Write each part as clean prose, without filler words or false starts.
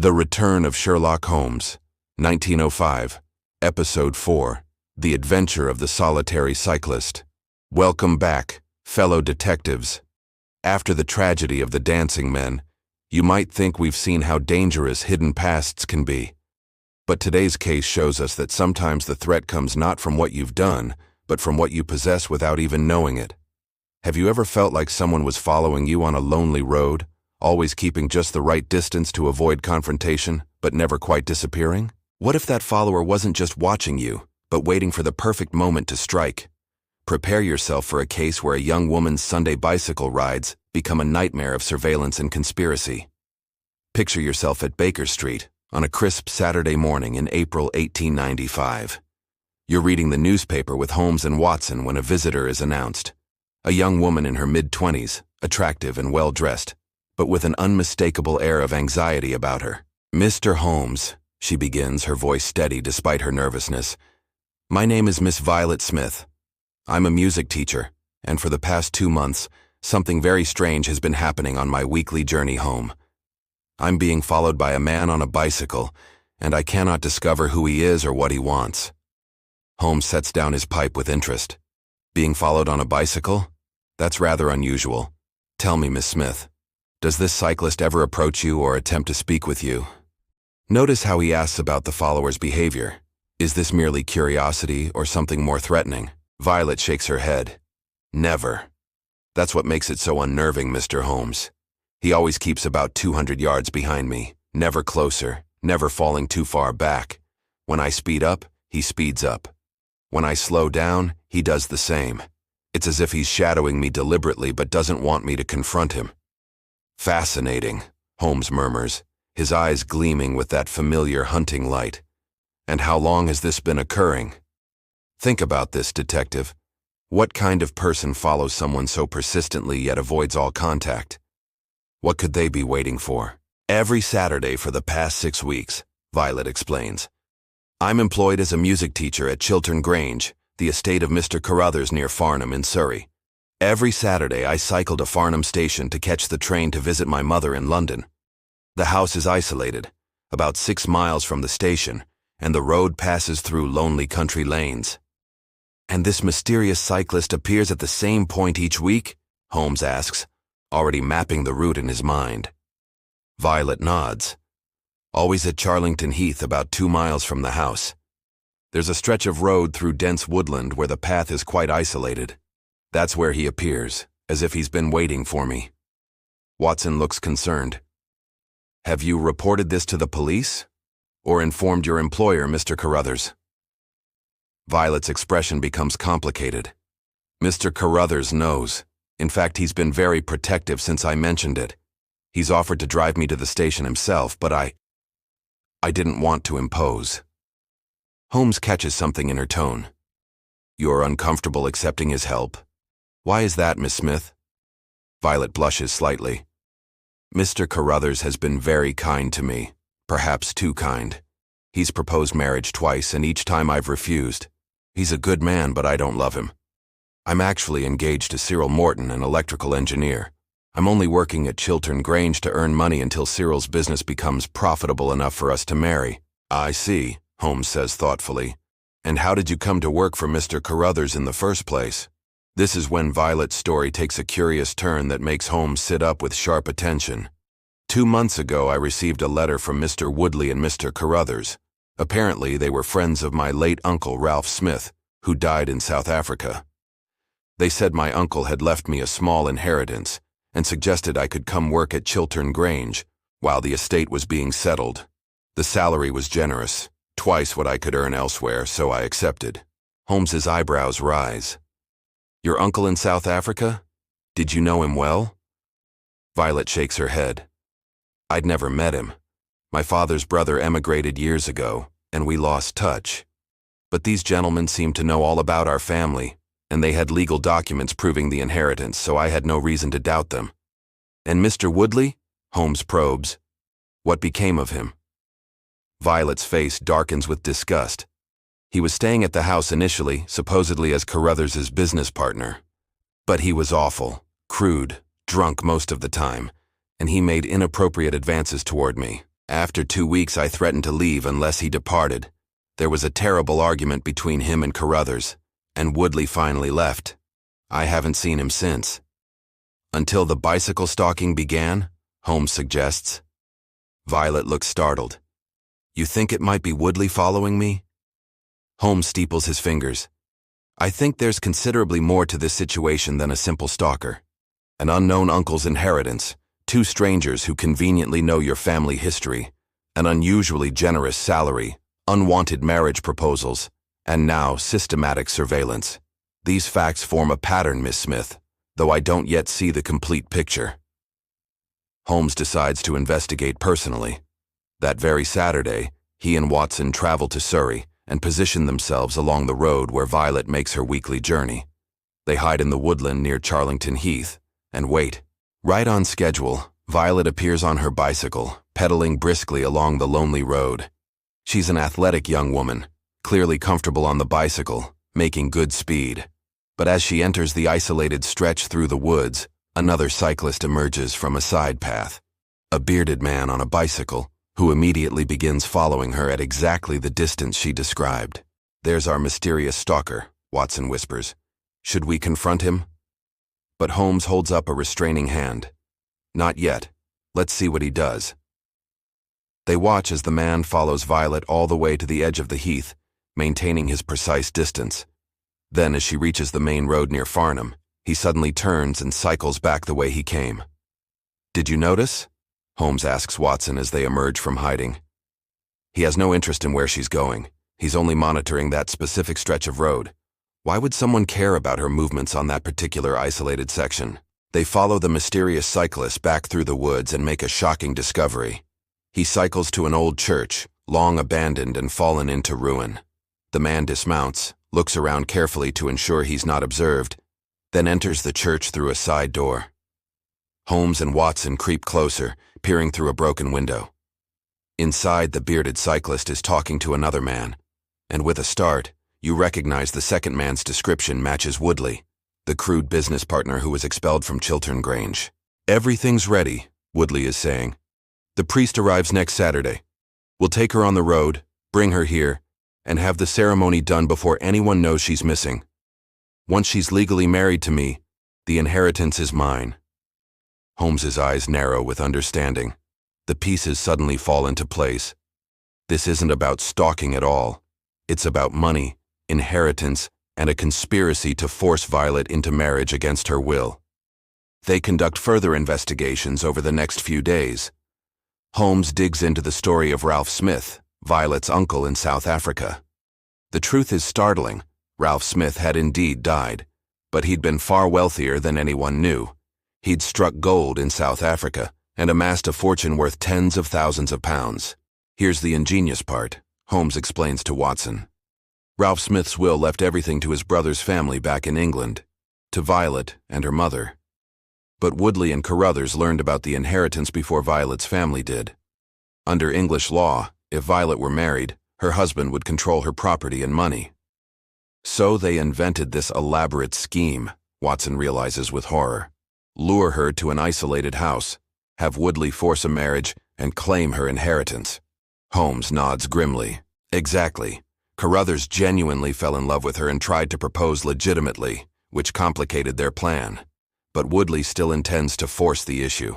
The Return of Sherlock Holmes, 1905, Episode 4, The Adventure of the Solitary Cyclist. Welcome back, fellow detectives. After the tragedy of the dancing men, you might think we've seen how dangerous hidden pasts can be. But today's case shows us that sometimes the threat comes not from what you've done, but from what you possess without even knowing it. Have you ever felt like someone was following you on a lonely road, always keeping just the right distance to avoid confrontation, but never quite disappearing? What if that follower wasn't just watching you, but waiting for the perfect moment to strike? Prepare yourself for a case where a young woman's Sunday bicycle rides become a nightmare of surveillance and conspiracy. Picture yourself at Baker Street on a crisp Saturday morning in April 1895. You're reading the newspaper with Holmes and Watson when a visitor is announced. A young woman in her mid-20s, attractive and well-dressed, but with an unmistakable air of anxiety about her. "Mr. Holmes," she begins, her voice steady despite her nervousness. "My name is Miss Violet Smith. I'm a music teacher, and for the past 2 months, something very strange has been happening on my weekly journey home. I'm being followed by a man on a bicycle, and I cannot discover who he is or what he wants." Holmes sets down his pipe with interest. "Being followed on a bicycle? That's rather unusual. Tell me, Miss Smith, does this cyclist ever approach you or attempt to speak with you?" Notice how he asks about the follower's behavior. Is this merely curiosity or something more threatening? Violet shakes her head. "Never. That's what makes it so unnerving, Mr. Holmes. He always keeps about 200 yards behind me, never closer, never falling too far back. When I speed up, he speeds up. When I slow down, he does the same. It's as if he's shadowing me deliberately but doesn't want me to confront him." "Fascinating," Holmes murmurs, his eyes gleaming with that familiar hunting light. "And how long has this been occurring?" Think about this, detective. What kind of person follows someone so persistently yet avoids all contact? What could they be waiting for? "Every Saturday for the past 6 weeks, Violet explains. "I'm employed as a music teacher at Chiltern Grange, the estate of Mr. Carruthers near Farnham in Surrey. Every Saturday I cycle to Farnham Station to catch the train to visit my mother in London. The house is isolated, about 6 miles from the station, and the road passes through lonely country lanes." "And this mysterious cyclist appears at the same point each week?" Holmes asks, already mapping the route in his mind. Violet nods. "Always at Charlington Heath, about 2 miles from the house. There's a stretch of road through dense woodland where the path is quite isolated. That's where he appears, as if he's been waiting for me." Watson looks concerned. "Have you reported this to the police? Or informed your employer, Mr. Carruthers?" Violet's expression becomes complicated. "Mr. Carruthers knows. In fact, he's been very protective since I mentioned it. He's offered to drive me to the station himself, but I didn't want to impose." Holmes catches something in her tone. "You're uncomfortable accepting his help? Why is that, Miss Smith?" Violet blushes slightly. "Mr. Carruthers has been very kind to me, perhaps too kind. He's proposed marriage twice, and each time I've refused. He's a good man, but I don't love him. I'm actually engaged to Cyril Morton, an electrical engineer. I'm only working at Chiltern Grange to earn money until Cyril's business becomes profitable enough for us to marry." "I see," Holmes says thoughtfully. "And how did you come to work for Mr. Carruthers in the first place?" This is when Violet's story takes a curious turn that makes Holmes sit up with sharp attention. 2 months ago, I received a letter from Mr. Woodley and Mr. Carruthers. Apparently, they were friends of my late uncle, Ralph Smith, who died in South Africa. They said my uncle had left me a small inheritance and suggested I could come work at Chiltern Grange while the estate was being settled. The salary was generous, twice what I could earn elsewhere, so I accepted." Holmes's eyebrows rise. "Your uncle in South Africa? Did you know him well?" Violet shakes her head. "I'd never met him. My father's brother emigrated years ago, and we lost touch. But these gentlemen seemed to know all about our family, and they had legal documents proving the inheritance, so I had no reason to doubt them." "And Mr. Woodley?" Holmes probes. "What became of him?" Violet's face darkens with disgust. "He was staying at the house initially, supposedly as Carruthers' business partner. But he was awful, crude, drunk most of the time, and he made inappropriate advances toward me. After 2 weeks, I threatened to leave unless he departed. There was a terrible argument between him and Carruthers, and Woodley finally left. I haven't seen him since. Until the bicycle stalking began, Holmes suggests. Violet looks startled. You think it might be Woodley following me? Holmes steeples his fingers. I think there's considerably more to this situation than a simple stalker. An unknown uncle's inheritance, 2 strangers who conveniently know your family history, an unusually generous salary, unwanted marriage proposals, and now systematic surveillance. These facts form a pattern, Miss Smith, though I don't yet see the complete picture. Holmes decides to investigate personally. That very Saturday, he and Watson travel to Surrey and position themselves along the road where Violet makes her weekly journey. They hide in the woodland near Charlington Heath and wait. Right on schedule, Violet appears on her bicycle, pedaling briskly along the lonely road. She's an athletic young woman, clearly comfortable on the bicycle, making good speed. But as she enters the isolated stretch through the woods, another cyclist emerges from a side path. A bearded man on a bicycle, who immediately begins following her at exactly the distance she described. There's our mysterious stalker, Watson whispers. Should we confront him? But Holmes holds up a restraining hand. Not yet. Let's see what he does. They watch as the man follows Violet all the way to the edge of the heath, maintaining his precise distance. Then, as she reaches the main road near Farnham, he suddenly turns and cycles back the way he came. Did you notice? Holmes asks Watson as they emerge from hiding. He has no interest in where she's going. He's only monitoring that specific stretch of road. Why would someone care about her movements on that particular isolated section? They follow the mysterious cyclist back through the woods and make a shocking discovery. He cycles to an old church, long abandoned and fallen into ruin. The man dismounts, looks around carefully to ensure he's not observed, then enters the church through a side door. Holmes and Watson creep closer, peering through a broken window. Inside, the bearded cyclist is talking to another man, and with a start, you recognize the second man's description matches Woodley, the crude business partner who was expelled from Chiltern Grange. Everything's ready, Woodley is saying. The priest arrives next Saturday. We'll take her on the road, bring her here, and have the ceremony done before anyone knows she's missing. Once she's legally married to me, the inheritance is mine. Holmes's eyes narrow with understanding. The pieces suddenly fall into place. This isn't about stalking at all. It's about money, inheritance, and a conspiracy to force Violet into marriage against her will. They conduct further investigations over the next few days. Holmes digs into the story of Ralph Smith, Violet's uncle in South Africa. The truth is startling. Ralph Smith had indeed died, but he'd been far wealthier than anyone knew. He'd struck gold in South Africa and amassed a fortune worth tens of thousands of pounds. Here's the ingenious part, Holmes explains to Watson. Ralph Smith's will left everything to his brother's family back in England, to Violet and her mother. But Woodley and Carruthers learned about the inheritance before Violet's family did. Under English law, if Violet were married, her husband would control her property and money. So they invented this elaborate scheme, Watson realizes with horror. Lure her to an isolated house, have Woodley force a marriage, and claim her inheritance. Holmes nods grimly. Exactly. Carruthers genuinely fell in love with her and tried to propose legitimately, which complicated their plan. But Woodley still intends to force the issue.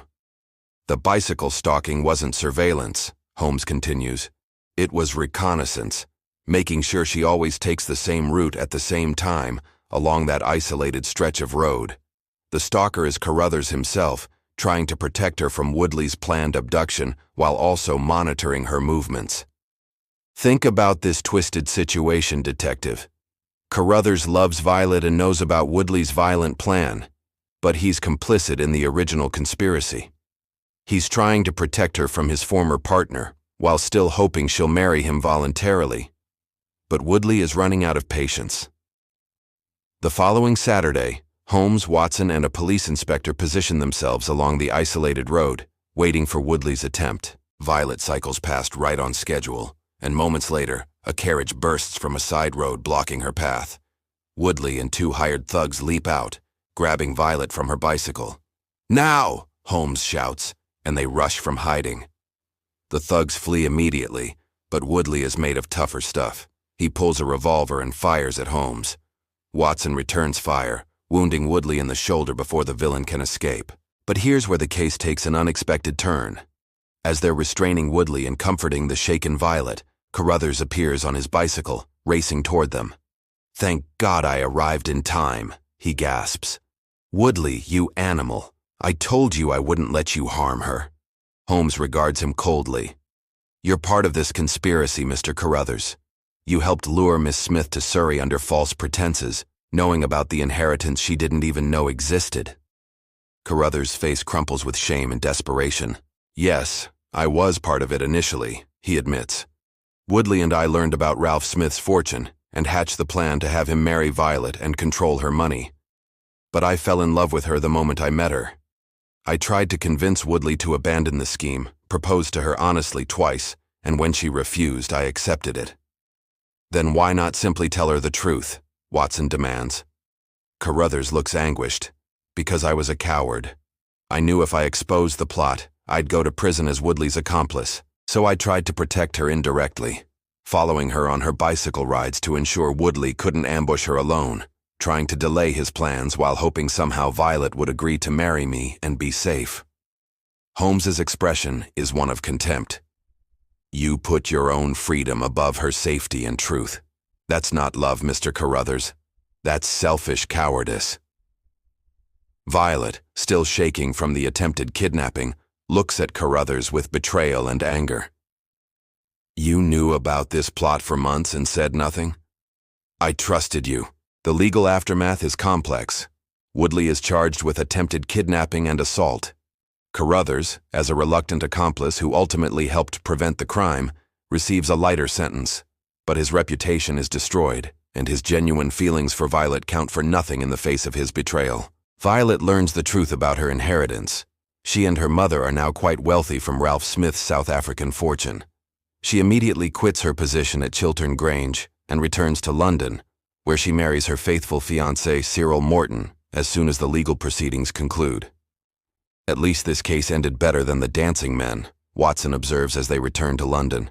The bicycle stalking wasn't surveillance, Holmes continues. It was reconnaissance, making sure she always takes the same route at the same time along that isolated stretch of road. The stalker is Carruthers himself, trying to protect her from Woodley's planned abduction while also monitoring her movements. Think about this twisted situation, Detective. Carruthers loves Violet and knows about Woodley's violent plan, but he's complicit in the original conspiracy. He's trying to protect her from his former partner, while still hoping she'll marry him voluntarily. But Woodley is running out of patience. The following Saturday, Holmes, Watson, and a police inspector position themselves along the isolated road, waiting for Woodley's attempt. Violet cycles past right on schedule, and moments later, a carriage bursts from a side road blocking her path. Woodley and 2 hired thugs leap out, grabbing Violet from her bicycle. "Now!" Holmes shouts, and they rush from hiding. The thugs flee immediately, but Woodley is made of tougher stuff. He pulls a revolver and fires at Holmes. Watson returns fire, wounding Woodley in the shoulder before the villain can escape. But here's where the case takes an unexpected turn. As they're restraining Woodley and comforting the shaken Violet, Carruthers appears on his bicycle, racing toward them. "Thank God I arrived in time," he gasps. "Woodley, you animal. I told you I wouldn't let you harm her." Holmes regards him coldly. "You're part of this conspiracy, Mr. Carruthers. You helped lure Miss Smith to Surrey under false pretenses, knowing about the inheritance she didn't even know existed." Carruthers' face crumples with shame and desperation. "Yes, I was part of it initially," he admits. "Woodley and I learned about Ralph Smith's fortune and hatched the plan to have him marry Violet and control her money. But I fell in love with her the moment I met her. I tried to convince Woodley to abandon the scheme, proposed to her honestly twice, and when she refused, I accepted it." "Then why not simply tell her the truth?" Watson demands. Carruthers looks anguished. "Because I was a coward. I knew if I exposed the plot, I'd go to prison as Woodley's accomplice, so I tried to protect her indirectly, following her on her bicycle rides to ensure Woodley couldn't ambush her alone, trying to delay his plans while hoping somehow Violet would agree to marry me and be safe." Holmes's expression is one of contempt. "You put your own freedom above her safety and truth. That's not love, Mr. Carruthers. That's selfish cowardice." Violet, still shaking from the attempted kidnapping, looks at Carruthers with betrayal and anger. "You knew about this plot for months and said nothing? I trusted you. The legal aftermath is complex. Woodley is charged with attempted kidnapping and assault. Carruthers, as a reluctant accomplice who ultimately helped prevent the crime, receives a lighter sentence, but his reputation is destroyed, and his genuine feelings for Violet count for nothing in the face of his betrayal. Violet learns the truth about her inheritance. She and her mother are now quite wealthy from Ralph Smith's South African fortune. She immediately quits her position at Chiltern Grange and returns to London, where she marries her faithful fiancé Cyril Morton as soon as the legal proceedings conclude. "At least this case ended better than the dancing men," Watson observes as they return to London.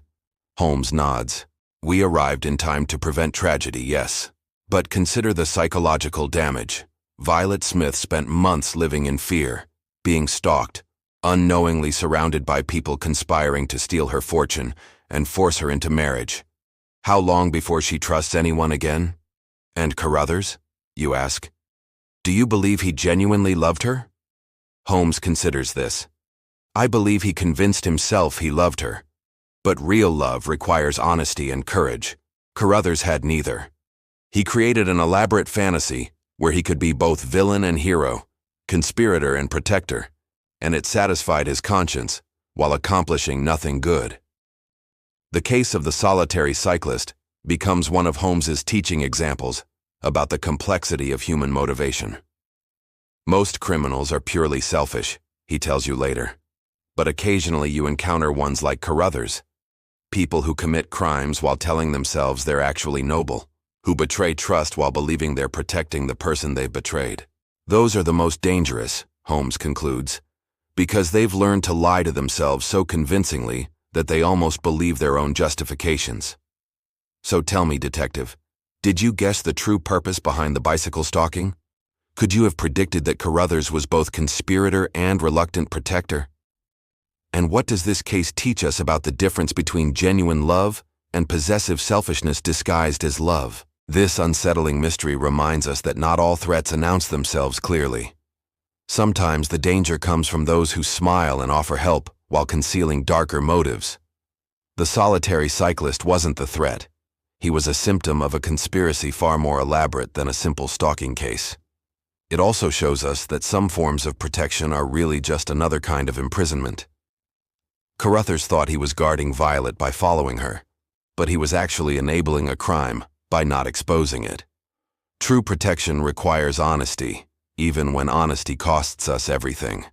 Holmes nods. "We arrived in time to prevent tragedy, yes. But consider the psychological damage. Violet Smith spent months living in fear, being stalked, unknowingly surrounded by people conspiring to steal her fortune and force her into marriage. How long before she trusts anyone again? And Carruthers, you ask? Do you believe he genuinely loved her?" Holmes considers this. "I believe he convinced himself he loved her. But real love requires honesty and courage. Carruthers had neither. He created an elaborate fantasy where he could be both villain and hero, conspirator and protector, and it satisfied his conscience while accomplishing nothing good." The case of the Solitary Cyclist becomes one of Holmes's teaching examples about the complexity of human motivation. "Most criminals are purely selfish," he tells you later. "But occasionally you encounter ones like Carruthers, people who commit crimes while telling themselves they're actually noble, who betray trust while believing they're protecting the person they've betrayed. Those are the most dangerous," Holmes concludes, "because they've learned to lie to themselves so convincingly that they almost believe their own justifications." So tell me, detective, did you guess the true purpose behind the bicycle stalking? Could you have predicted that Carruthers was both conspirator and reluctant protector? And what does this case teach us about the difference between genuine love and possessive selfishness disguised as love? This unsettling mystery reminds us that not all threats announce themselves clearly. Sometimes the danger comes from those who smile and offer help while concealing darker motives. The Solitary Cyclist wasn't the threat. He was a symptom of a conspiracy far more elaborate than a simple stalking case. It also shows us that some forms of protection are really just another kind of imprisonment. Carruthers thought he was guarding Violet by following her, but he was actually enabling a crime by not exposing it. True protection requires honesty, even when honesty costs us everything.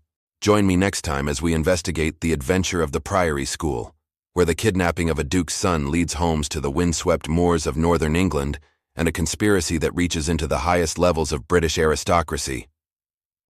Join me next time as we investigate the adventure of the Priory School, where the kidnapping of a duke's son leads Holmes to the windswept moors of northern England and a conspiracy that reaches into the highest levels of British aristocracy.